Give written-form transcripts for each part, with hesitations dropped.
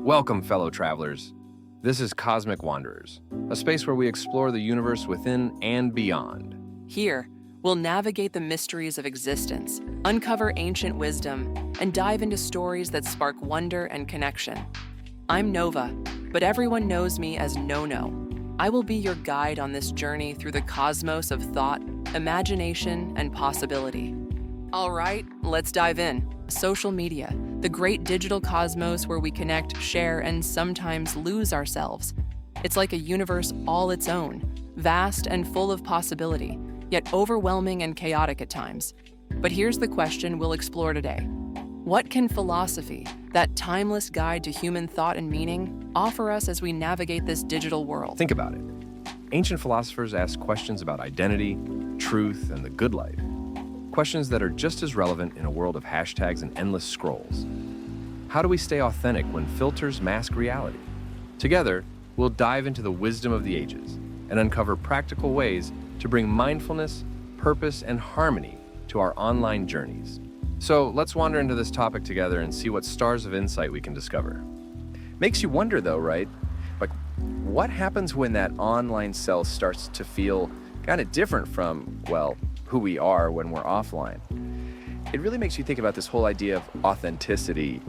Welcome, fellow travelers. This is Cosmic Wanderers, a space where we explore the universe within and beyond. Here, we'll navigate the mysteries of existence, uncover ancient wisdom, and dive into stories that spark wonder and connection. I'm Nova, but everyone knows me as No-No. I will be your guide on this journey through the cosmos of thought, imagination, and possibility. All right, let's dive in. Social media, the great digital cosmos where we connect, share, and sometimes lose ourselves. It's like a universe all its own, vast and full of possibility, yet overwhelming and chaotic at times. But here's the question we'll explore today. What can philosophy, that timeless guide to human thought and meaning, offer us as we navigate this digital world? Think about it. Ancient philosophers asked questions about identity, truth, and the good life. Questions that are just as relevant in a world of hashtags and endless scrolls. How do we stay authentic when filters mask reality? Together, we'll dive into the wisdom of the ages and uncover practical ways to bring mindfulness, purpose, and harmony to our online journeys. So let's wander into this topic together and see what stars of insight we can discover. Makes you wonder though, right? Like, what happens when that online self starts to feel kind of different from, well, who we are when we're offline? It really makes you think about this whole idea of authenticity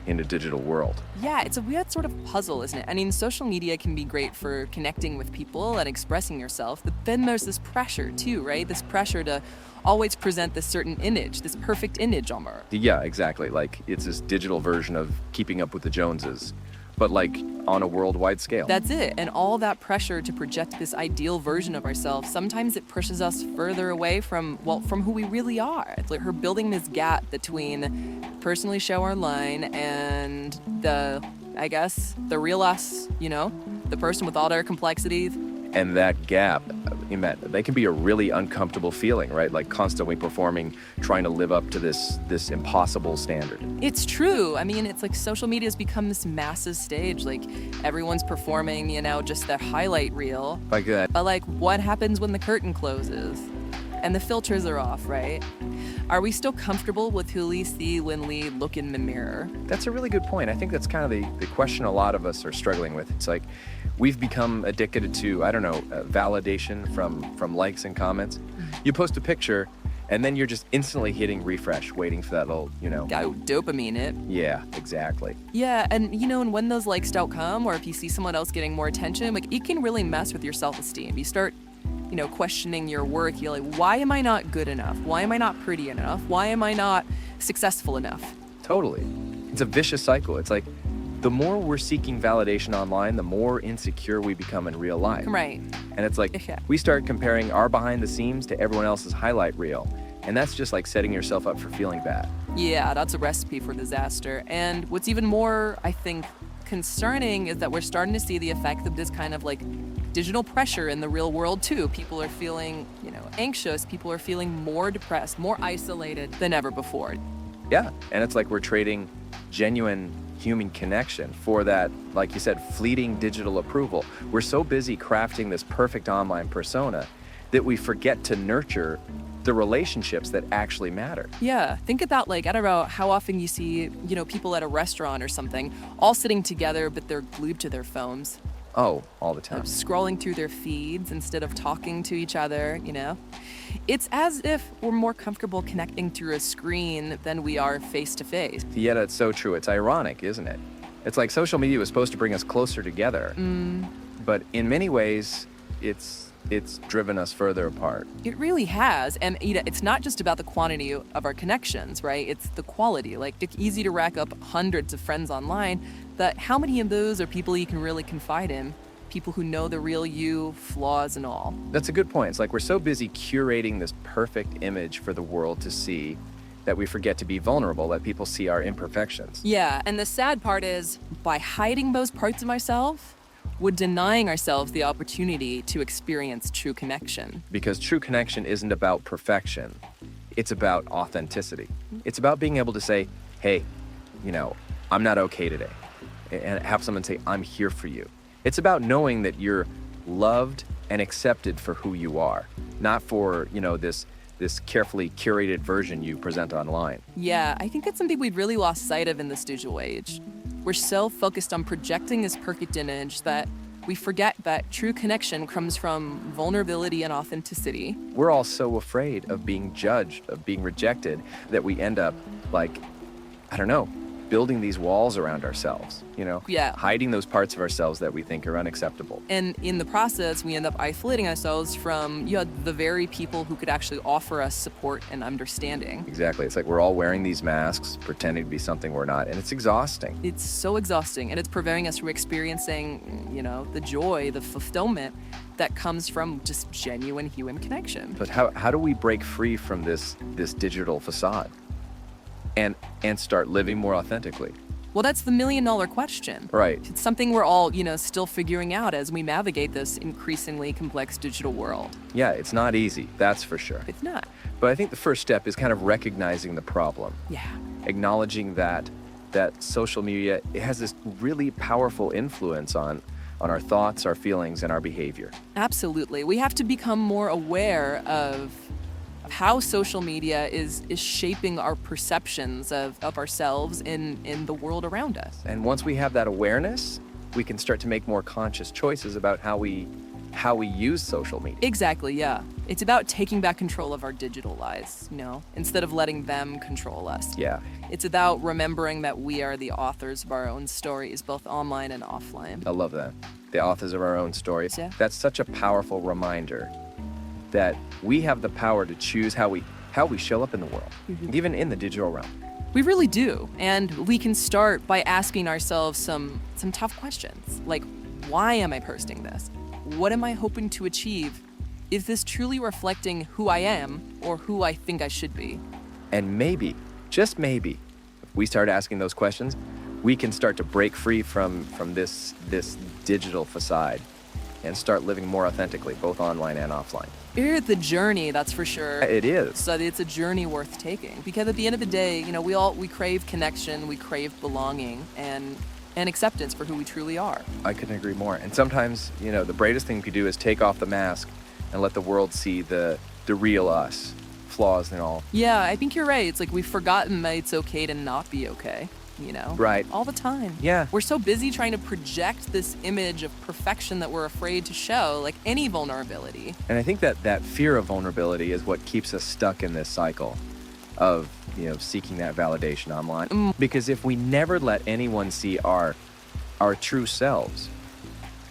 in a digital world. Yeah, it's a weird sort of puzzle, isn't it? I mean, social media can be great for connecting with people and expressing yourself, but then there's this pressure too, right? This pressure to always present this certain image, this perfect image almost. Yeah, exactly. Like, it's this digital version of keeping up with the Joneses, but like on a worldwide scale. That's it. And all that pressure to project this ideal version of ourselves, sometimes it pushes us further away from who we really are. It's like we're building this gap between personally show online and the real us, the person with all their complexities. And that gap, they can be a really uncomfortable feeling, right? Like constantly performing, trying to live up to this impossible standard. It's true. I mean, it's like social media has become this massive stage. Like everyone's performing, just their highlight reel. Like that. But like, what happens when the curtain closes and the filters are off, right? Are we still comfortable with who we see when we look in the mirror? That's a really good point. I think that's kind of the question a lot of us are struggling with. It's like we've become addicted to, validation from likes and comments. You post a picture, and then you're just instantly hitting refresh, waiting for that little, Dopamine it. Yeah, exactly. Yeah, and and when those likes don't come, or if you see someone else getting more attention, like it can really mess with your self-esteem. You start questioning your worth. You're like, why am I not good enough? Why am I not pretty enough? Why am I not successful enough? Totally. It's a vicious cycle. It's like the more we're seeking validation online, the more insecure we become in real life. Right. And it's like we start comparing our behind the scenes to everyone else's highlight reel. And that's just like setting yourself up for feeling bad. Yeah, that's a recipe for disaster. And what's even more, I think, concerning is that we're starting to see the effect of this kind of like digital pressure in the real world too. People are feeling, anxious. People are feeling more depressed, more isolated than ever before. Yeah, and it's like we're trading genuine human connection for that, like you said, fleeting digital approval. We're so busy crafting this perfect online persona that we forget to nurture the relationships that actually matter. Yeah, think about I don't know how often you see, people at a restaurant or something all sitting together, but they're glued to their phones. Oh, all the time. Scrolling through their feeds instead of talking to each other, It's as if we're more comfortable connecting through a screen than we are face to face. Yeah, that's so true. It's ironic, isn't it? It's like social media was supposed to bring us closer together. But in many ways, it's driven us further apart. It really has. And it's not just about the quantity of our connections, right? It's the quality. Like, it's easy to rack up hundreds of friends online, but how many of those are people you can really confide in? People who know the real you, flaws and all. That's a good point. It's like we're so busy curating this perfect image for the world to see that we forget to be vulnerable, that people see our imperfections. Yeah, and the sad part is, by hiding those parts of myself, we're denying ourselves the opportunity to experience true connection. Because true connection isn't about perfection. It's about authenticity. It's about being able to say, hey, I'm not okay today. And have someone say, I'm here for you. It's about knowing that you're loved and accepted for who you are, not for, this carefully curated version you present online. Yeah, I think that's something we've really lost sight of in this digital age. We're so focused on projecting this perfect image that we forget that true connection comes from vulnerability and authenticity. We're all so afraid of being judged, of being rejected, that we end up like, I don't know, building these walls around ourselves, Yeah. hiding those parts of ourselves that we think are unacceptable. And in the process, we end up isolating ourselves from the very people who could actually offer us support and understanding. Exactly. It's like we're all wearing these masks, pretending to be something we're not, and it's exhausting. It's so exhausting, and it's preventing us from experiencing, the joy, the fulfillment that comes from just genuine human connection. But how do we break free from this digital facade and start living more authentically? Well, that's the million-dollar question. Right. It's something we're all, still figuring out as we navigate this increasingly complex digital world. Yeah, it's not easy, that's for sure. It's not. But I think the first step is kind of recognizing the problem, Yeah. acknowledging that social media, it has this really powerful influence on our thoughts, our feelings, and our behavior. Absolutely. We have to become more aware of how social media is shaping our perceptions of ourselves in the world around us. And once we have that awareness, we can start to make more conscious choices about how we use social media. Exactly, yeah. It's about taking back control of our digital lives, instead of letting them control us. Yeah, It's about remembering that we are the authors of our own stories, both online and offline. I love that. The authors of our own stories. Yeah. That's such a powerful reminder that we have the power to choose how we show up in the world, even in the digital realm. We really do. And we can start by asking ourselves some tough questions, like, why am I posting this? What am I hoping to achieve? Is this truly reflecting who I am or who I think I should be? And maybe, just maybe, if we start asking those questions, we can start to break free from this digital facade and start living more authentically, both online and offline. It's the journey, that's for sure. It is. So it's a journey worth taking, because at the end of the day, we crave connection, we crave belonging, and acceptance for who we truly are. I couldn't agree more. And sometimes, the bravest thing we could do is take off the mask and let the world see the real us, flaws and all. Yeah, I think you're right. It's like we've forgotten that it's okay to not be okay, Right. All the time. Yeah. We're so busy trying to project this image of perfection that we're afraid to show, like any vulnerability. And I think that fear of vulnerability is what keeps us stuck in this cycle of, seeking that validation online. Because if we never let anyone see our true selves,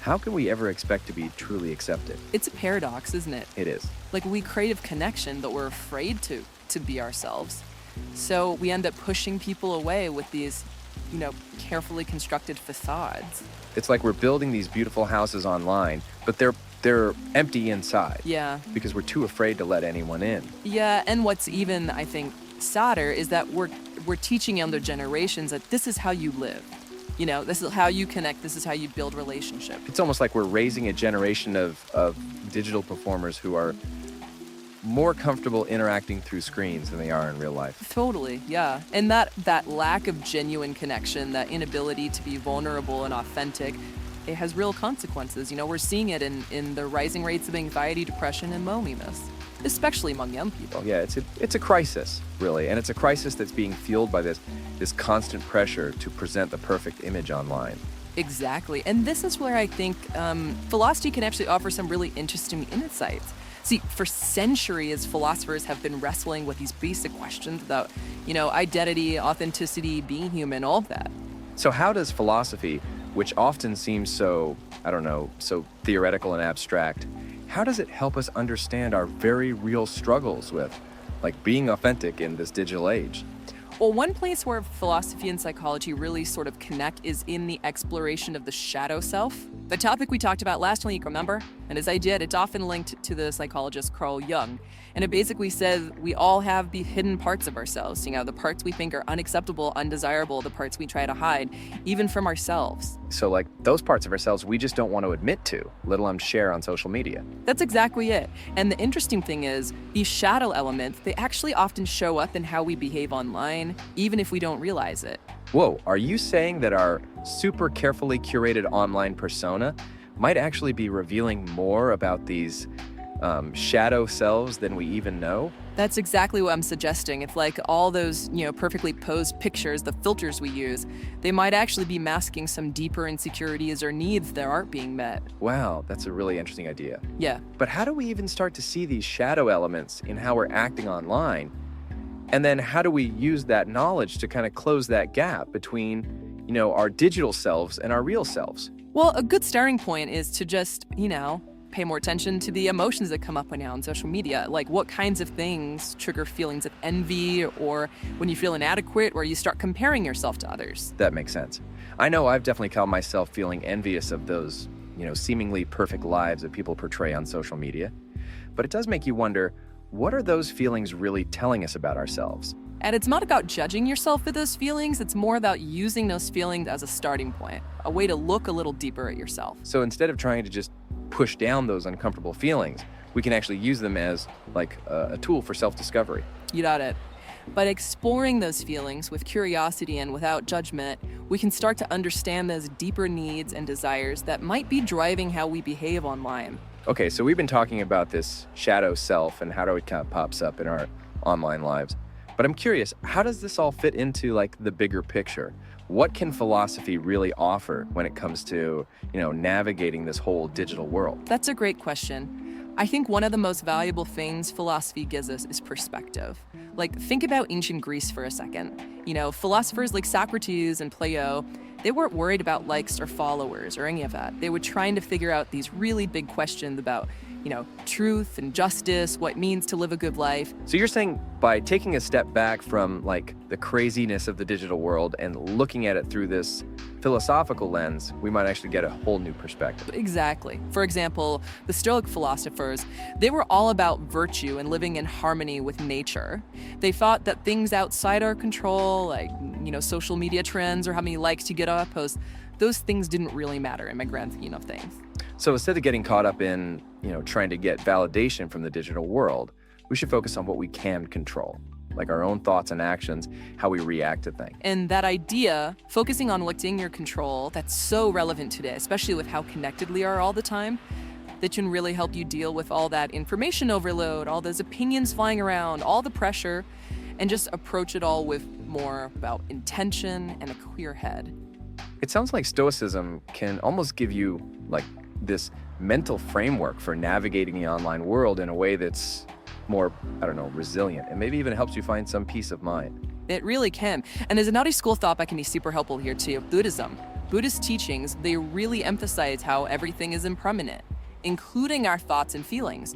how can we ever expect to be truly accepted? It's a paradox, isn't it? It is. Like, we crave connection, but we're afraid to be ourselves. So we end up pushing people away with these, carefully constructed facades. It's like we're building these beautiful houses online, but they're empty inside. Yeah. Because we're too afraid to let anyone in. Yeah, and what's even, I think, sadder is that we're teaching younger generations that this is how you live. This is how you connect, this is how you build relationship. It's almost like we're raising a generation of digital performers who are more comfortable interacting through screens than they are in real life. Totally, yeah. And that lack of genuine connection, that inability to be vulnerable and authentic, it has real consequences. We're seeing it in the rising rates of anxiety, depression, and loneliness, especially among young people. Yeah, it's a crisis, really, and it's a crisis that's being fueled by this constant pressure to present the perfect image online. Exactly. And this is where I think philosophy can actually offer some really interesting insights. See, for centuries, philosophers have been wrestling with these basic questions about, identity, authenticity, being human, all of that. So how does philosophy, which often seems so theoretical and abstract, how does it help us understand our very real struggles with, like, being authentic in this digital age? Well, one place where philosophy and psychology really sort of connect is in the exploration of the shadow self. The topic we talked about last week, remember? And as I did, it's often linked to the psychologist Carl Jung. And it basically says we all have the hidden parts of ourselves, the parts we think are unacceptable, undesirable, the parts we try to hide, even from ourselves. So, like, those parts of ourselves we just don't want to admit to, let alone share on social media. That's exactly it. And the interesting thing is, these shadow elements, they actually often show up in how we behave online, even if we don't realize it. Whoa, are you saying that our super carefully curated online persona might actually be revealing more about these shadow selves than we even know? That's exactly what I'm suggesting. It's like all those, perfectly posed pictures, the filters we use, they might actually be masking some deeper insecurities or needs that aren't being met. Wow, that's a really interesting idea. Yeah. But how do we even start to see these shadow elements in how we're acting online? And then how do we use that knowledge to kind of close that gap between, our digital selves and our real selves? Well, a good starting point is to just, pay more attention to the emotions that come up when you're on social media. Like what kinds of things trigger feelings of envy or when you feel inadequate or you start comparing yourself to others. That makes sense. I know I've definitely caught myself feeling envious of those, seemingly perfect lives that people portray on social media. But it does make you wonder, what are those feelings really telling us about ourselves? And it's not about judging yourself for those feelings, it's more about using those feelings as a starting point, a way to look a little deeper at yourself. So instead of trying to just push down those uncomfortable feelings, we can actually use them as like a tool for self-discovery. You got it. By exploring those feelings with curiosity and without judgment, we can start to understand those deeper needs and desires that might be driving how we behave online. Okay, so we've been talking about this shadow self and how it kind of pops up in our online lives. But I'm curious, how does this all fit into like the bigger picture? What can philosophy really offer when it comes to, navigating this whole digital world? That's a great question. I think one of the most valuable things philosophy gives us is perspective. Like, think about ancient Greece for a second. Philosophers like Socrates and Plato, they weren't worried about likes or followers or any of that. They were trying to figure out these really big questions about, truth and justice, what it means to live a good life. So you're saying by taking a step back from like the craziness of the digital world and looking at it through this philosophical lens, we might actually get a whole new perspective. Exactly. For example, the Stoic philosophers, they were all about virtue and living in harmony with nature. They thought that things outside our control, like, social media trends or how many likes you get on a post, those things didn't really matter in my grand scheme of things. So instead of getting caught up in, trying to get validation from the digital world, we should focus on what we can control, like our own thoughts and actions, how we react to things. And that idea, focusing on what's in your control, that's so relevant today, especially with how connected we are all the time, that can really help you deal with all that information overload, all those opinions flying around, all the pressure, and just approach it all with more about intention and a clear head. It sounds like Stoicism can almost give you like this mental framework for navigating the online world in a way that's more, resilient, and maybe even helps you find some peace of mind. It really can. And there's another school of thought that can be super helpful here too, Buddhism. Buddhist teachings, they really emphasize how everything is impermanent, including our thoughts and feelings,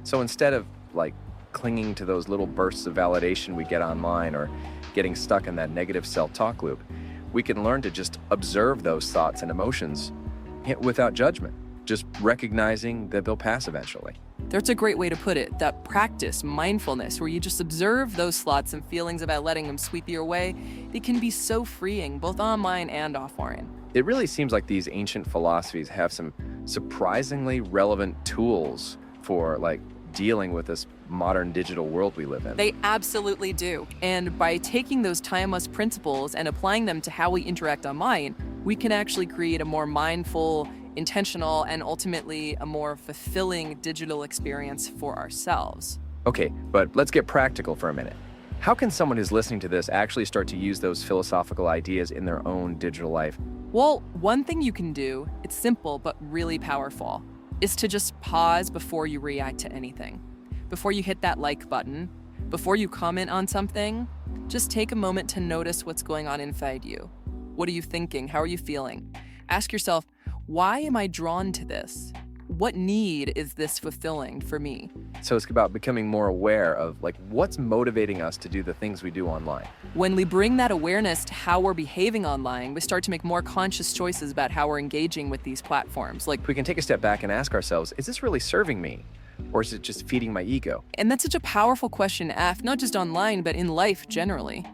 So instead of like clinging to those little bursts of validation we get online or getting stuck in that negative self-talk loop, we can learn to just observe those thoughts and emotions without judgment, just recognizing that they'll pass eventually. That's a great way to put it. That practice, mindfulness, where you just observe those thoughts and feelings about letting them sweep you away, it can be so freeing, both online and offline. It really seems like these ancient philosophies have some surprisingly relevant tools for like dealing with this modern digital world we live in. They absolutely do. And by taking those timeless principles and applying them to how we interact online, we can actually create a more mindful, intentional, and ultimately a more fulfilling digital experience for ourselves. Okay, but let's get practical for a minute. How can someone who's listening to this actually start to use those philosophical ideas in their own digital life? Well, one thing you can do, it's simple but really powerful, is to just pause before you react to anything. Before you hit that like button, before you comment on something, just take a moment to notice what's going on inside you. What are you thinking? How are you feeling? Ask yourself, why am I drawn to this? What need is this fulfilling for me? So it's about becoming more aware of like what's motivating us to do the things we do online. When we bring that awareness to how we're behaving online, we start to make more conscious choices about how we're engaging with these platforms. Like, we can take a step back and ask ourselves, is this really serving me? Or is it just feeding my ego? And that's such a powerful question to ask, not just online, but in life generally.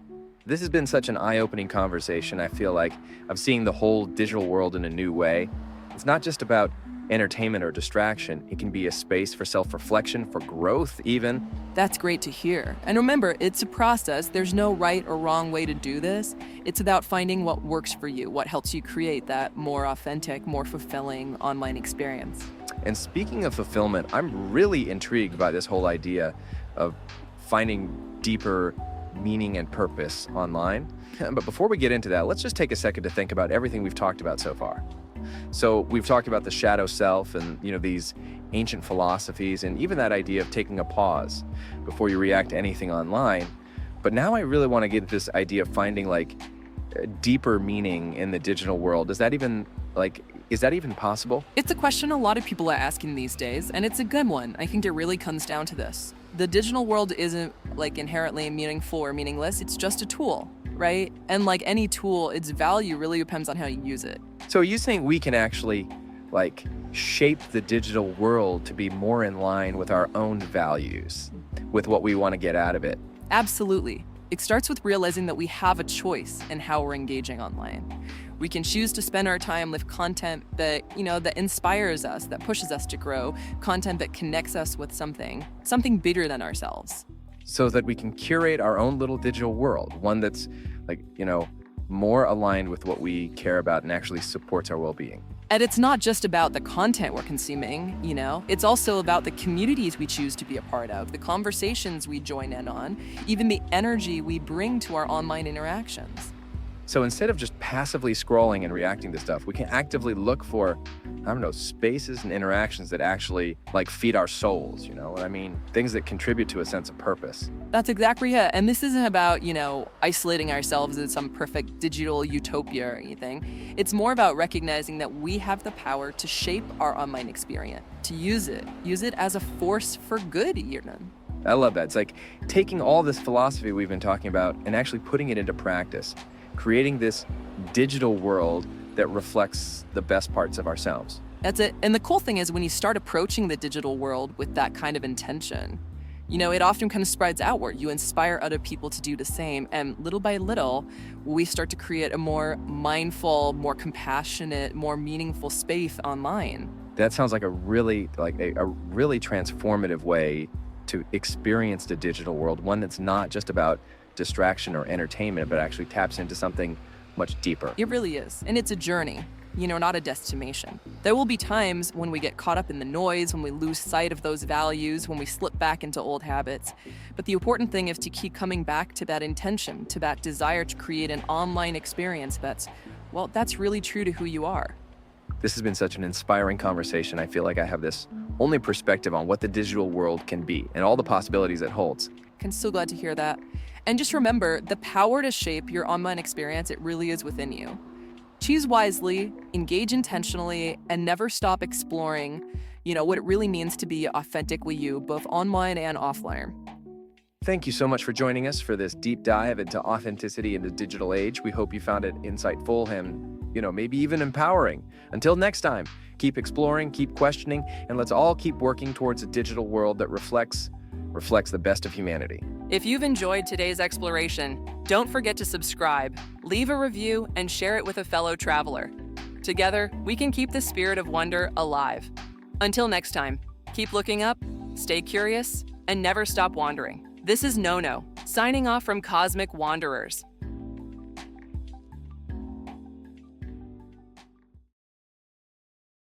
This has been such an eye-opening conversation. I feel like I'm seeing the whole digital world in a new way. It's not just about entertainment or distraction. It can be a space for self-reflection, for growth even. That's great to hear. And remember, it's a process. There's no right or wrong way to do this. It's about finding what works for you, what helps you create that more authentic, more fulfilling online experience. And speaking of fulfillment, I'm really intrigued by this whole idea of finding deeper meaning and purpose online. But before we get into that, let's just take a second to think about everything we've talked about so far. So we've talked about the shadow self and, these ancient philosophies and even that idea of taking a pause before you react to anything online. But now I really want to get this idea of finding like a deeper meaning in the digital world. Is that even possible? It's a question a lot of people are asking these days, and it's a good one. I think it really comes down to this. The digital world isn't inherently meaningful or meaningless. It's just a tool, right? And like any tool, its value really depends on how you use it. So are you saying we can actually shape the digital world to be more in line with our own values, with what we want to get out of it? Absolutely. It starts with realizing that we have a choice in how we're engaging online. We can choose to spend our time with content that, that inspires us, that pushes us to grow, content that connects us with something bigger than ourselves. So that we can curate our own little digital world, one that's more aligned with what we care about and actually supports our well-being. And it's not just about the content we're consuming, it's also about the communities we choose to be a part of, the conversations we join in on, even the energy we bring to our online interactions. So instead of just passively scrolling and reacting to stuff, we can actively look for, spaces and interactions that actually feed our souls, things that contribute to a sense of purpose. That's exactly it. And this isn't about, isolating ourselves in some perfect digital utopia or anything. It's more about recognizing that we have the power to shape our online experience, to use it as a force for good, even. I love that. It's like taking all this philosophy we've been talking about and actually putting it into practice, creating this digital world that reflects the best parts of ourselves. That's it. And the cool thing is when you start approaching the digital world with that kind of intention, it often kind of spreads outward. You inspire other people to do the same. And little by little, we start to create a more mindful, more compassionate, more meaningful space online. That sounds like a really transformative way to experience the digital world, one that's not just about distraction or entertainment, but actually taps into something much deeper. It really is. And it's a journey, not a destination. There will be times when we get caught up in the noise, when we lose sight of those values, when we slip back into old habits. But the important thing is to keep coming back to that intention, to that desire to create an online experience that's really true to who you are. This has been such an inspiring conversation. I feel like I have this only perspective on what the digital world can be and all the possibilities it holds. I'm so glad to hear that. And just remember, the power to shape your online experience, it really is within you. Choose wisely, engage intentionally, and never stop exploring, what it really means to be authentically you, both online and offline. Thank you so much for joining us for this deep dive into authenticity in the digital age. We hope you found it insightful and, maybe even empowering. Until next time, keep exploring, keep questioning, and let's all keep working towards a digital world that reflects the best of humanity. If you've enjoyed today's exploration, don't forget to subscribe, leave a review, and share it with a fellow traveler. Together, we can keep the spirit of wonder alive. Until next time, keep looking up, stay curious, and never stop wandering. This is Nono, signing off from Cosmic Wanderers.